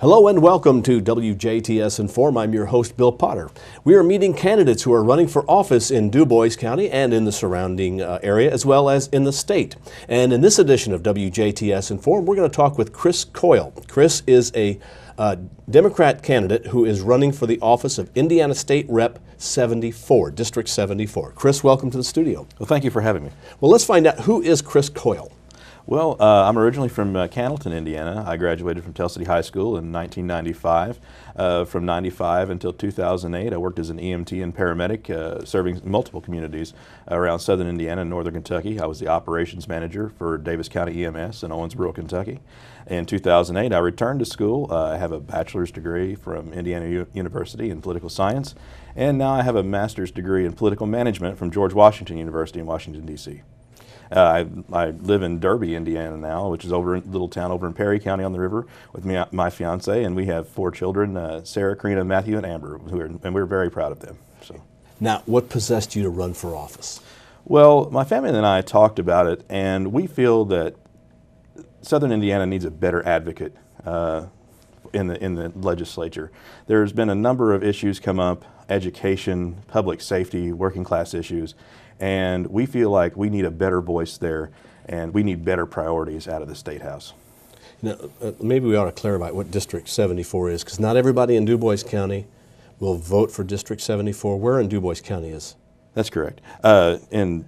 Hello and welcome to WJTS-In.form. I'm your host, Bill Potter. We are meeting candidates who are running for office in Du Bois County and in the surrounding area, as well as in the state. And in this edition of WJTS-In.form, we're going to talk with Chris Coyle. Chris is a Democrat candidate who is running for the office of Indiana State Rep 74, District 74. Chris, welcome to the studio. Well, thank you for having me. Well, let's find out, who is Chris Coyle? Well, I'm originally from Candleton, Indiana. I graduated from Tell City High School in 1995. From 95 until 2008, I worked as an EMT and paramedic, serving multiple communities around southern Indiana and northern Kentucky. I was the operations manager for Davis County EMS in Owensboro, Kentucky. In 2008, I returned to school. I have a bachelor's degree from Indiana University in political science, and now I have a master's degree in political management from George Washington University in Washington, D.C. I live in Derby, Indiana now, which is a little town over in Perry County on the river with my fiance, and we have 4 children, Sarah, Karina, Matthew, and Amber, and we're very proud of them. So, now, what possessed you to run for office? Well, my family and I talked about it, and we feel that Southern Indiana needs a better advocate in the legislature. There's been a number of issues come up: education, public safety, working class issues. And we feel like we need a better voice there, and we need better priorities out of the State House. Now, maybe we ought to clarify what District 74 is, because not everybody in Du Bois County will vote for District 74. Where in Du Bois County is? That's correct. In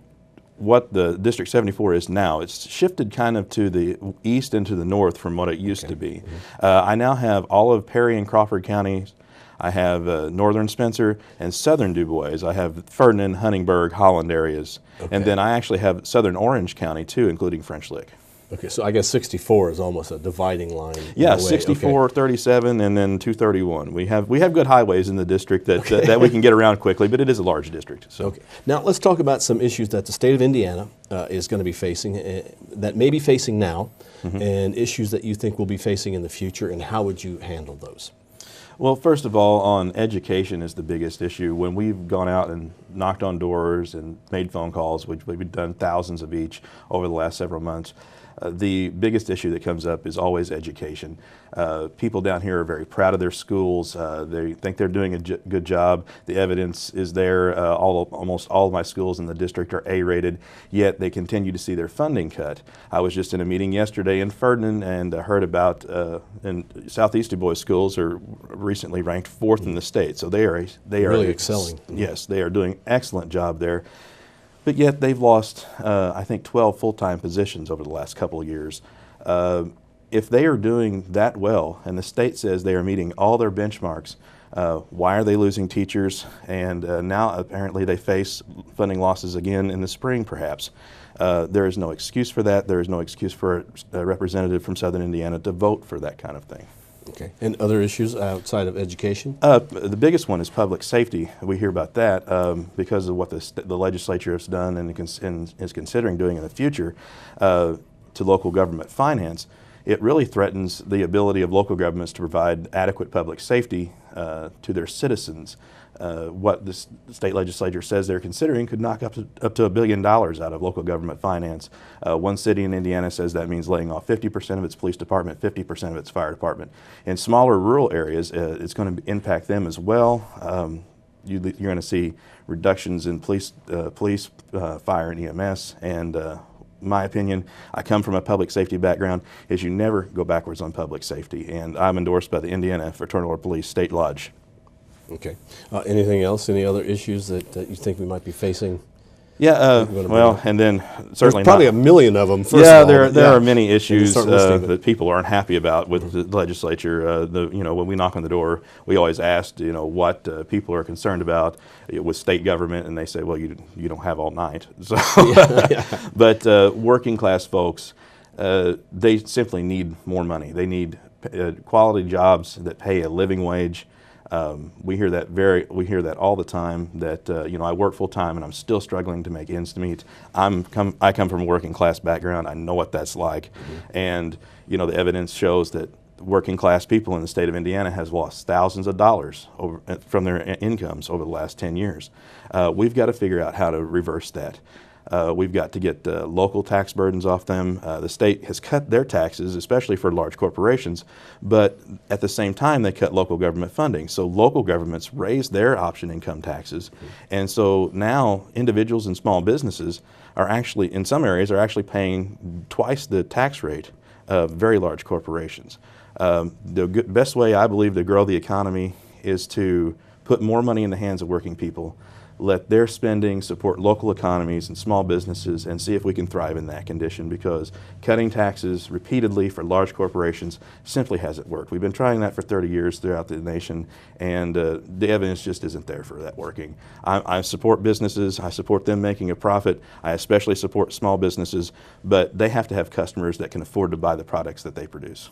what the District 74 is now, it's shifted kind of to the east and to the north from what it used to be. I now have all of Perry and Crawford counties. I have northern Spencer and southern Du Bois. I have Ferdinand, Huntingburg, Holland areas. Okay. And then I actually have southern Orange County too, including French Lick. Okay, so I guess 64 is almost a dividing line. Yeah, 64, okay. 37, and then 231. We have good highways in the district that we can get around quickly, but it is a large district. So. Okay. Now let's talk about some issues that the state of Indiana is going to be facing, that may be facing now, and issues that you think will be facing in the future, and how would you handle those? Well, first of all, on education is the biggest issue. When we've gone out and knocked on doors and made phone calls, which we've done thousands of each over the last several months, the biggest issue that comes up is always education. People down here are very proud of their schools. They think they're doing a good job. The evidence is there. Almost all of my schools in the district are A-rated, yet they continue to see their funding cut. I was just in a meeting yesterday in Ferdinand and heard about in Southeast Du Bois schools are recently ranked 4th in the state. So they are really excelling. Yes, they are doing an excellent job there. But yet they've lost, I think, 12 full-time positions over the last couple of years. If they are doing that well, and the state says they are meeting all their benchmarks, why are they losing teachers? And now apparently they face funding losses again in the spring, perhaps. There is no excuse for that. There is no excuse for a representative from Southern Indiana to vote for that kind of thing. Okay. And other issues outside of education? The biggest one is public safety. We hear about that because of what the legislature has done and is considering doing in the future to local government finance. It really threatens the ability of local governments to provide adequate public safety to their citizens. What the state legislature says they're considering could knock up to $1 billion out of local government finance. One city in Indiana says that means laying off 50% of its police department, 50% of its fire department. In smaller rural areas, it's going to impact them as well. You're going to see reductions in police, fire, and EMS. And my opinion, I come from a public safety background, is you never go backwards on public safety. And I'm endorsed by the Indiana Fraternal Order Police State Lodge. Okay. Anything else? Any other issues that you think we might be facing? Yeah, well, and then certainly there's probably a million of them. There are many issues that people aren't happy about with the legislature. When we knock on the door, we always ask, what people are concerned about with state government, and they say, well, you don't have all night. So, but working class folks, they simply need more money. They need quality jobs that pay a living wage. We hear that all the time. That I work full time and I'm still struggling to make ends meet. I come from a working class background. I know what that's like, and the evidence shows that working class people in the state of Indiana has lost thousands of dollars from their incomes over the last 10 years. We've got to figure out how to reverse that. We've got to get local tax burdens off them. The state has cut their taxes, especially for large corporations, but at the same time they cut local government funding. So local governments raise their option income taxes, and so now individuals and small businesses are actually, in some areas, are actually paying twice the tax rate of very large corporations. The best way, I believe, to grow the economy is to put more money in the hands of working people, let their spending support local economies and small businesses, and see if we can thrive in that condition, because cutting taxes repeatedly for large corporations simply hasn't worked. We've been trying that for 30 years throughout the nation, and the evidence just isn't there for that working. I support businesses. I support them making a profit. I especially support small businesses, but they have to have customers that can afford to buy the products that they produce.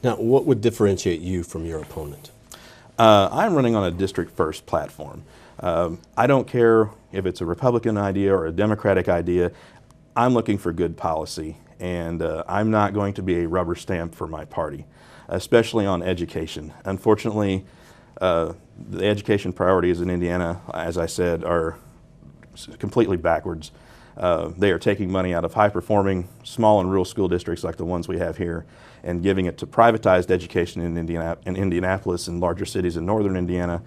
Now, what would differentiate you from your opponent? I'm running on a District First platform. I don't care if it's a Republican idea or a Democratic idea. I'm looking for good policy, and I'm not going to be a rubber stamp for my party, especially on education. Unfortunately, the education priorities in Indiana, as I said, are completely backwards. They are taking money out of high-performing small and rural school districts like the ones we have here and giving it to privatized education in Indianapolis and larger cities in northern Indiana.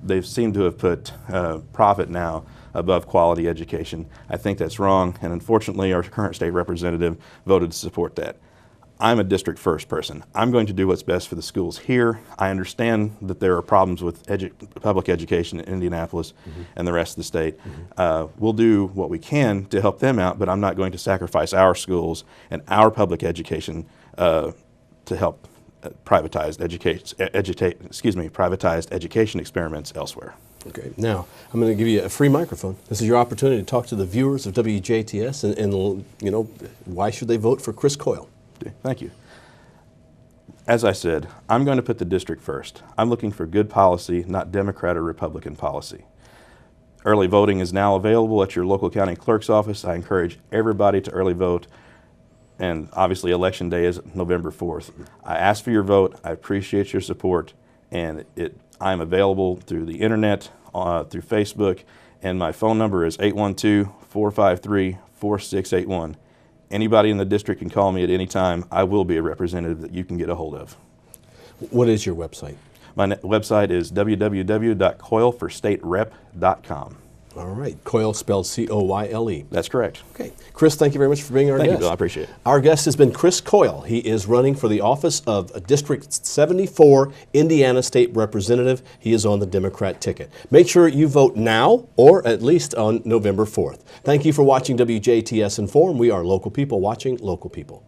They seem to have put profit now above quality education. I think that's wrong, and unfortunately our current state representative voted to support that. I'm a District First person. I'm going to do what's best for the schools here. I understand that there are problems with public education in Indianapolis and the rest of the state. We'll do what we can to help them out, but I'm not going to sacrifice our schools and our public education to help privatized education experiments elsewhere. Okay, now I'm going to give you a free microphone. This is your opportunity to talk to the viewers of WJTS, and you know, why should they vote for Chris Coyle? Thank you. As I said, I'm going to put the district first. I'm looking for good policy, not Democrat or Republican policy. Early voting is now available at your local county clerk's office. I encourage everybody to early vote, and obviously Election Day is November 4th. I ask for your vote. I appreciate your support, and I'm available through the internet, through Facebook, and my phone number is 812-453-4681. Anybody in the district can call me at any time. I will be a representative that you can get a hold of. What is your website? My website is www.coyleforstaterep.com. All right, Coyle spelled C-O-Y-L-E. That's correct. Okay, Chris, thank you very much for being our guest. Thank you, Bill. I appreciate it. Our guest has been Chris Coyle. He is running for the office of District 74 Indiana State Representative. He is on the Democrat ticket. Make sure you vote now, or at least on November 4th. Thank you for watching WJTS Inform. We are local people watching local people.